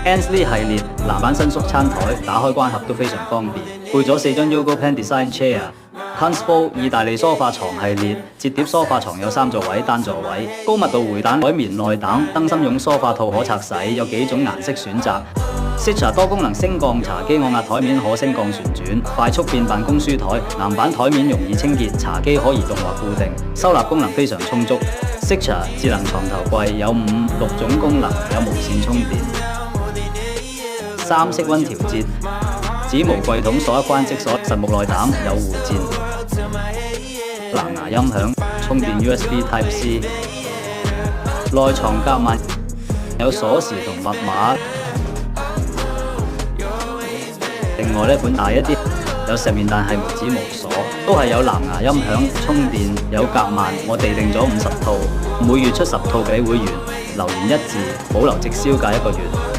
Ansley 系列藍版伸縮餐台，打開關盒都非常方便。配咗4張 Yogo Pen Design Chair。Kunstful 意大利梳化床系列，摺疊梳化床有3座位、單座位，高密度回彈海綿內膽，燈芯絨梳化套可拆洗，有幾種顏色選擇。Sitcha 多功能升降茶几按壓台面可升降旋轉，快速變辦公書台，藍版台面容易清潔，茶几可移動或固定，收納功能非常充足。Sitcha 智能床頭櫃有5、6種功能，有無線充電。3色溫調節，指模櫃桶鎖一關即鎖，實木內膽有護墊。藍牙音響，充電 USB Type-C。內藏夾萬有鎖匙同密碼。另外呢款大一啲，有石面但係無指無鎖，都係有藍牙音響、充電，有夾萬，我哋訂咗50套，每月出10套俾會員，留言1字，保留直銷價1個月。